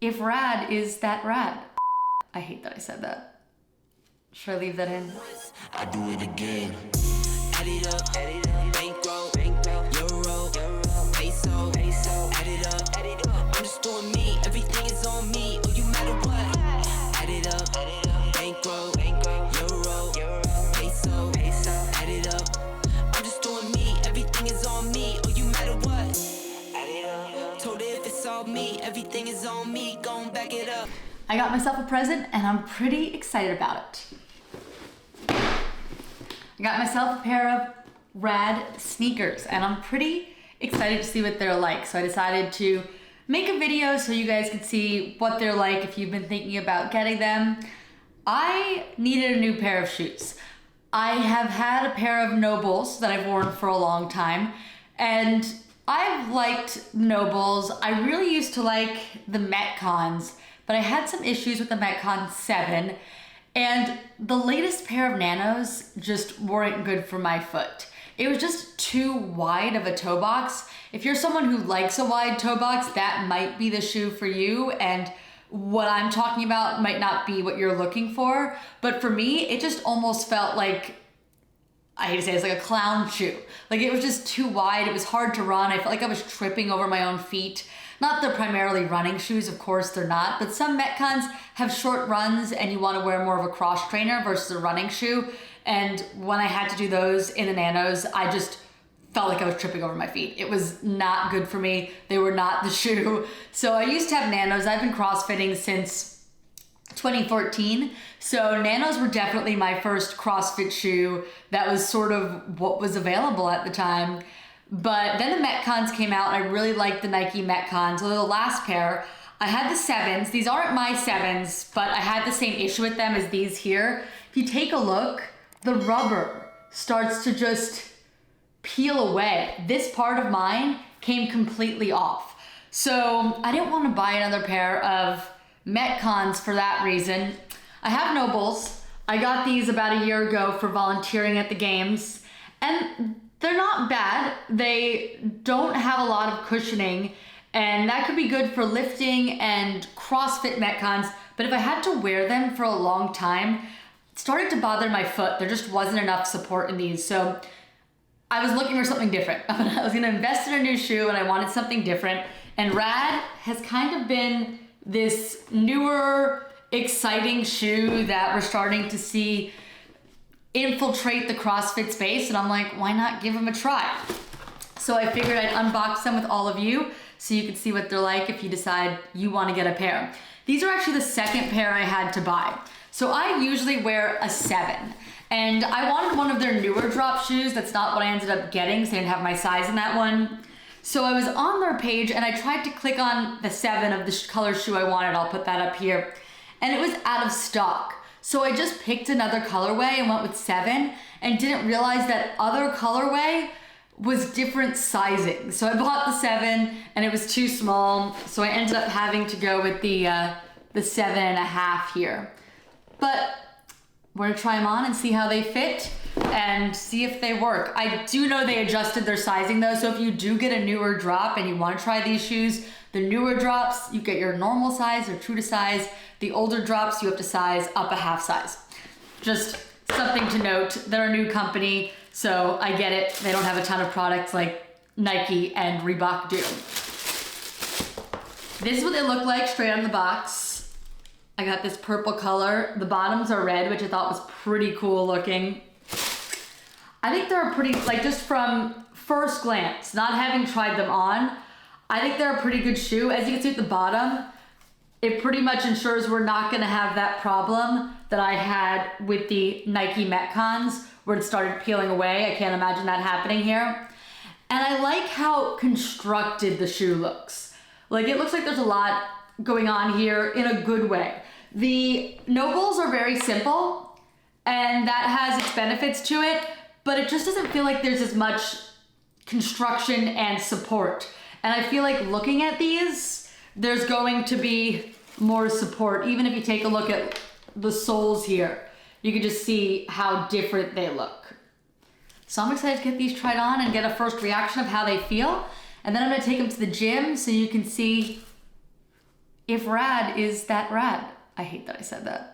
if R.A.D is that rad. I hate that I said that. Should I leave that in? I do it again. Add it up, bankroll, euro, peso, add it up, I'm just doing me, everything is on me, oh you matter what, add it up, bankroll, euro, peso, add it up, I'm just doing me, everything is on me, oh you matter what, add it up, told her if it's all me, everything is on me, gon' back it up. I got myself a present and I'm pretty excited about it. I got myself a pair of R.A.D sneakers and I'm pretty excited to see what they're like. So I decided to make a video so you guys could see what they're like if you've been thinking about getting them. I needed a new pair of shoes. I have had a pair of NoBulls that I've worn for a long time and I've liked NoBulls. I really used to like the Metcons, but I had some issues with the Metcon 7. And the latest pair of Nanos just weren't good for my foot. It was just too wide of a toe box. If you're someone who likes a wide toe box, that might be the shoe for you. And what I'm talking about might not be what you're looking for. But for me, it just almost felt like, I hate to say it, it's like a clown shoe. Like it was just too wide. It was hard to run. I felt like I was tripping over my own feet. Not the primarily running shoes, of course they're not, but some Metcons have short runs and you want to wear more of a cross trainer versus a running shoe. And when I had to do those in the Nanos, I just felt like I was tripping over my feet. It was not good for me. They were not the shoe. So I used to have Nanos. I've been CrossFitting since 2014. So Nanos were definitely my first CrossFit shoe. That was sort of what was available at the time. But then the Metcons came out and I really liked the Nike Metcons. So the last pair, I had the 7s. These aren't my 7s, but I had the same issue with them as these here. If you take a look, the rubber starts to just peel away. This part of mine came completely off. So I didn't want to buy another pair of Metcons for that reason. I have NoBulls. I got these about a year ago for volunteering at the games. And they're not bad. They don't have a lot of cushioning and that could be good for lifting and CrossFit Metcons. But if I had to wear them for a long time, it started to bother my foot. There just wasn't enough support in these. So I was looking for something different. I was gonna invest in a new shoe and I wanted something different. And R.A.D has kind of been this newer, exciting shoe that we're starting to see infiltrate the CrossFit space, and I'm like, why not give them a try? So I figured I'd unbox them with all of you so you can see what they're like if you decide you want to get a pair. These are actually the second pair I had to buy. So I usually wear a 7, and I wanted one of their newer drop shoes. That's not what I ended up getting, because they didn't have my size in that one. So I was on their page and I tried to click on the 7 of the color shoe I wanted. I'll put that up here. And it was out of stock. So I just picked another colorway and went with 7 and didn't realize that other colorway was different sizing. So I bought the 7 and it was too small. So I ended up having to go with the 7.5 here. But we're gonna try them on and see how they fit and see if they work. I do know they adjusted their sizing though. So if you do get a newer drop and you wanna try these shoes, the newer drops, you get your normal size or true to size. The older drops, you have to size up a half size. Just something to note. They're a new company, so I get it. They don't have a ton of products like Nike and Reebok do. This is what they look like straight out of the box. I got this purple color. The bottoms are red, which I thought was pretty cool looking. I think they're a pretty, like just from first glance, not having tried them on, I think they're a pretty good shoe. As you can see at the bottom, it pretty much ensures we're not gonna have that problem that I had with the Nike Metcons where it started peeling away. I can't imagine that happening here. And I like how constructed the shoe looks. Like it looks like there's a lot going on here in a good way. The NoBulls are very simple and that has its benefits to it, but it just doesn't feel like there's as much construction and support. And I feel like looking at these, there's going to be more support. Even if you take a look at the soles here, you can just see how different they look. So I'm excited to get these tried on and get a first reaction of how they feel. And then I'm gonna take them to the gym so you can see if rad is that rad. I hate that I said that.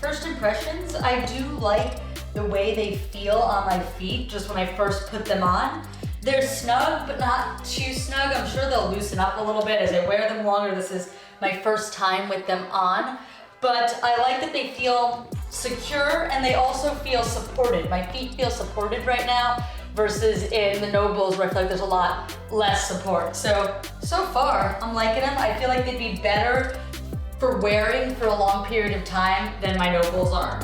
First impressions, I do like the way they feel on my feet just when I first put them on. They're snug, but not too snug. I'm sure they'll loosen up a little bit as I wear them longer. This is my first time with them on, but I like that they feel secure and they also feel supported. My feet feel supported right now versus in the NoBulls where I feel like there's a lot less support. So far, I'm liking them. I feel like they'd be better for wearing for a long period of time than my NoBulls are.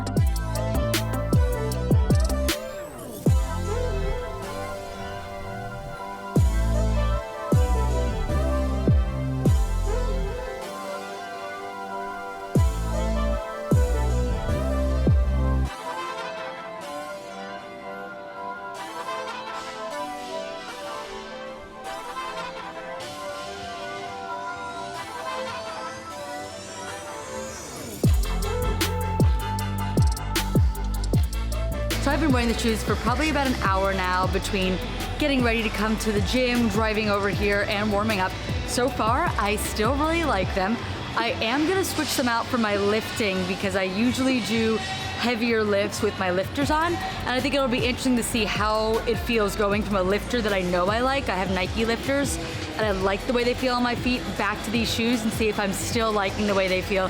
So I've been wearing the shoes for probably about an hour now between getting ready to come to the gym, driving over here, and warming up. So far, I still really like them. I am gonna switch them out for my lifting because I usually do heavier lifts with my lifters on, and I think it'll be interesting to see how it feels going from a lifter that I know I like. I have Nike lifters, and I like the way they feel on my feet, back to these shoes and see if I'm still liking the way they feel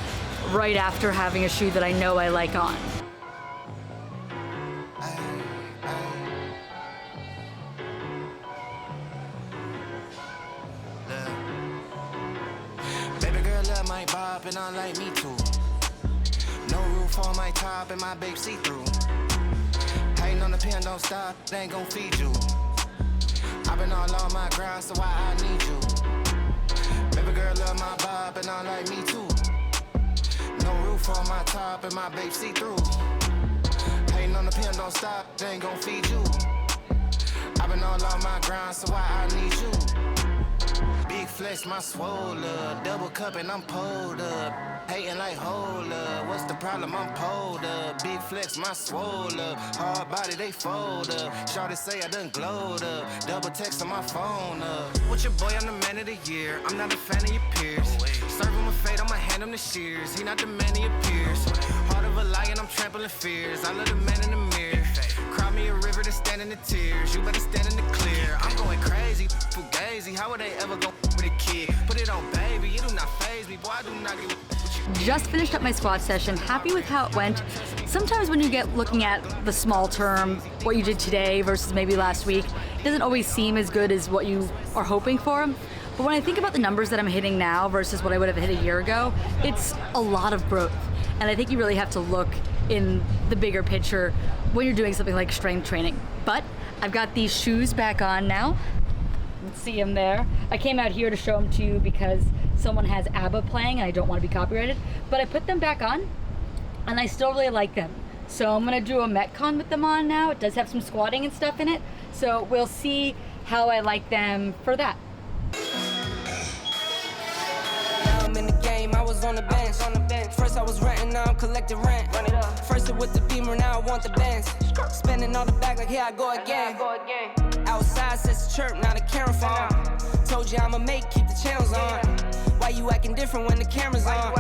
right after having a shoe that I know I like on. My bob and I like me too. No roof on my top and my babe see through. Hating on the pen, don't stop, they ain't gon' feed you. I've been all on my grind, so why I need you? Baby girl love my bob and I like me too. No roof on my top and my babe see through. Hating on the pen, don't stop, they ain't gon' feed you. I've been all on my grind, so why I need you? Big flex, my swole up. Double cup and I'm pulled up. Hating like hold up. What's the problem? I'm pulled up. Big flex, my swole up. Hard body, they fold up. Shawty say I done glowed up. Double text on my phone up. With your boy, I'm the man of the year. I'm not a fan of your peers. Serve him a fate, I'ma hand him the shears. He not the man he appears. Heart of a lion, I'm trampling fears. I love the man in the mirror. Cry me a river to stand in the tears. You better stand in the clear. I'm going crazy, fugazi. How would they ever go with a kid? Put it on, baby. You do not faze me, boy. I do not get what you. Just finished up my squat session. Happy with how it went. Sometimes when you get looking at the small term, what you did today versus maybe last week, it doesn't always seem as good as what you are hoping for. But when I think about the numbers that I'm hitting now versus what I would have hit a year ago, it's a lot of growth. And I think you really have to look in the bigger picture when you're doing something like strength training. But I've got these shoes back on now. Let's see them there. I came out here to show them to you because someone has ABBA playing and I don't want to be copyrighted. But I put them back on and I still really like them. So I'm gonna do a Metcon with them on now. It does have some squatting and stuff in it. So we'll see how I like them for that. I'm in the game, I was on the bench. First I was renting, now I'm collecting rent. First it with the Beamer, now I want the Benz. Spending all the back like here I go again. Outside says the chirp, now the camera phone. Told you I'ma make, keep the channels on. Why you acting different when the camera's on?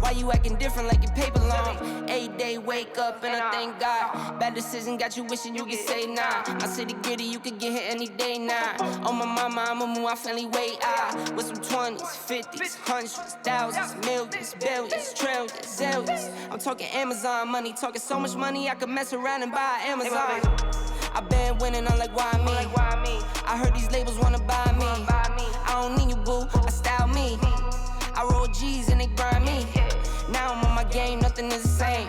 Why you acting different like your paper long? 8 day wake up and I thank God. Bad decision got you wishing you could say nah. My city gritty, you could get hit any day now. On my mama, I'ma move my family way out. With some 20s, 50s, hundreds, thousands, millions, billions, trillions, zillions. I'm talking Amazon money, talking so much money I could mess around and buy Amazon. I been winning, I'm like, why me? I heard these labels wanna buy me. I don't need you, boo, I style me. I roll G's and they grind me. Now I'm on my game, nothing is the same.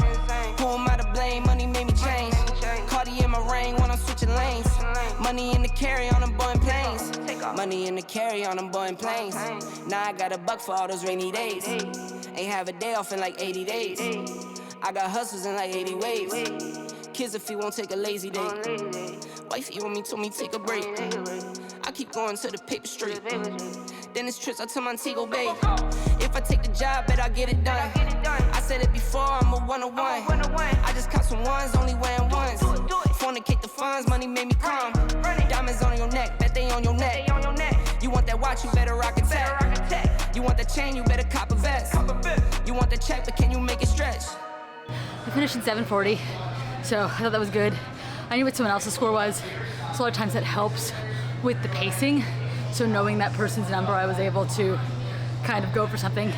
Who am I to blame? Money made me change. Cardi in my rain when I'm switching lanes. Money in the carry on them Boeing planes. Money in the carry on them Boeing planes. Now I got a buck for all those rainy days. Ain't have a day off in like 80 days. I got hustles in like 80 ways. Kids if he won't take a lazy day. Wifey on me told me take a break. I keep going to the paper straight. then it's trips out to Montego Bay. If I take the job, bet I get it done. I said it before, I'm a one-on-one. I just caught some ones, only wearing ones. Fornicate the funds, money made me calm. Diamonds on your neck, bet they on your neck. You want that watch, you better rock a tech. You want that chain, you better cop a vest. You want the check, but can you make it stretch? I finished in 7:40, so I thought that was good. I knew what someone else's score was, so a lot of times that helps with the pacing. So knowing that person's number, I was able to kind of go for something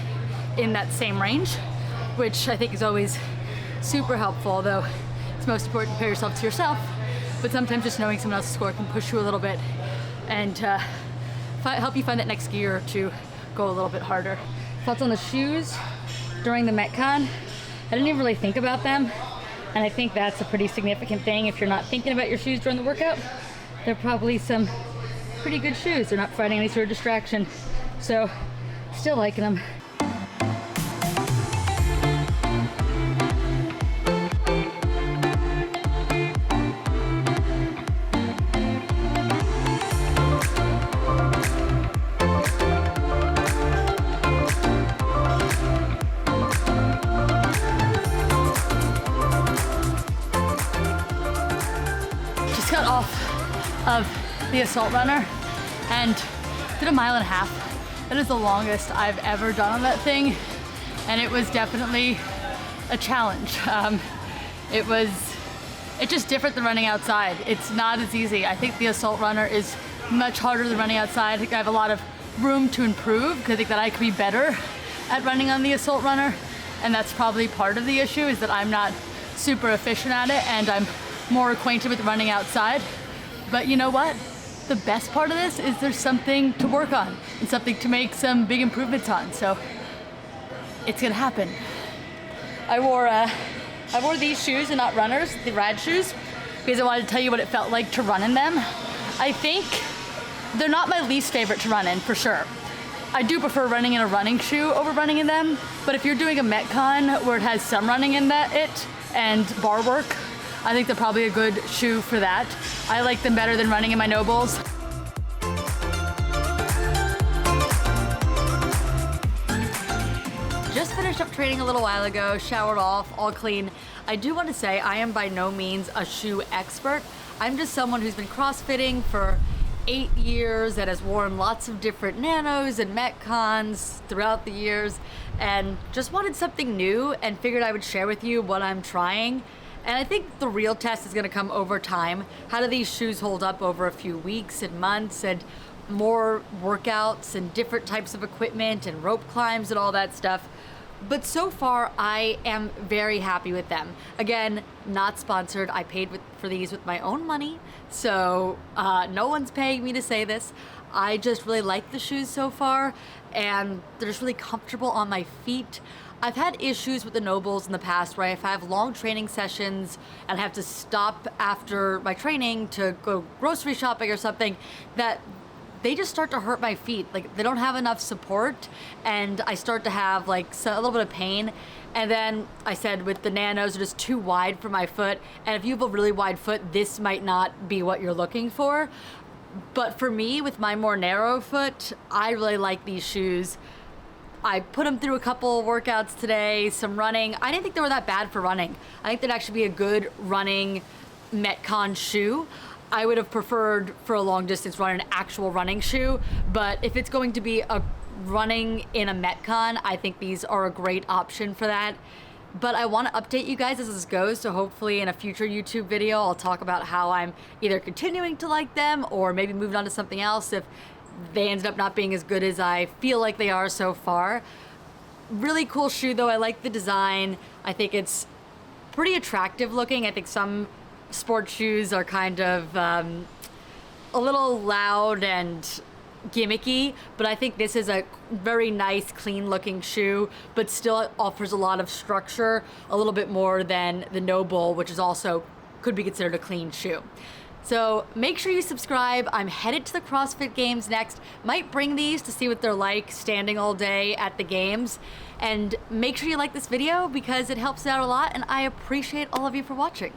in that same range, which I think is always super helpful, although it's most important to compare yourself to yourself, but sometimes just knowing someone else's score can push you a little bit and help you find that next gear to go a little bit harder. Thoughts on the shoes during the Metcon? I didn't even really think about them, and I think that's a pretty significant thing. If you're not thinking about your shoes during the workout, they're probably some pretty good shoes. They're not providing any sort of distraction, so still liking them. Got off of the assault runner and did a 1.5 miles. That is the longest I've ever done on that thing, and it was definitely a challenge. It's just different than running outside. It's not as easy. I think the assault runner is much harder than running outside. I think I have a lot of room to improve because I think that I could be better at running on the assault runner, and that's probably part of the issue, is that I'm not super efficient at it and I'm more acquainted with running outside. But you know what? The best part of this is there's something to work on and something to make some big improvements on. So it's gonna happen. I wore these shoes and not runners, the R.A.D shoes, because I wanted to tell you what it felt like to run in them. I think they're not my least favorite to run in, for sure. I do prefer running in a running shoe over running in them, but if you're doing a Metcon where it has some running in it and bar work, I think they're probably a good shoe for that. I like them better than running in my NoBulls. Just finished up training a little while ago, showered off, all clean. I do want to say I am by no means a shoe expert. I'm just someone who's been CrossFitting for 8 years that has worn lots of different Nanos and Metcons throughout the years, and just wanted something new and figured I would share with you what I'm trying. And I think the real test is gonna come over time. How do these shoes hold up over a few weeks and months and more workouts and different types of equipment and rope climbs and all that stuff. But so far, I am very happy with them. Again, not sponsored. I paid for these with my own money, so no one's paying me to say this. I just really like the shoes so far, and they're just really comfortable on my feet. I've had issues with the NoBulls in the past where if I have long training sessions and I have to stop after my training to go grocery shopping or something, that they just start to hurt my feet. Like, they don't have enough support, and I start to have like a little bit of pain. And then I said with the Nanos, they're just too wide for my foot. And if you have a really wide foot, this might not be what you're looking for. But for me, with my more narrow foot, I really like these shoes. I put them through a couple workouts today, some running. I didn't think they were that bad for running. I think they'd actually be a good running Metcon shoe. I would have preferred for a long distance run an actual running shoe, but if it's going to be a running in a Metcon, I think these are a great option for that. But I want to update you guys as this goes, so hopefully in a future YouTube video I'll talk about how I'm either continuing to like them or maybe moving on to something else if they ended up not being as good as I feel like they are so far. Really cool shoe though. I like the design. I think it's pretty attractive looking. I think some sports shoes are kind of a little loud and gimmicky, but I think this is a very nice, clean looking shoe, but still offers a lot of structure, a little bit more than the NoBull, which is also could be considered a clean shoe. So make sure you subscribe. I'm headed to the CrossFit Games next. Might bring these to see what they're like standing all day at the games. And make sure you like this video because it helps out a lot, and I appreciate all of you for watching.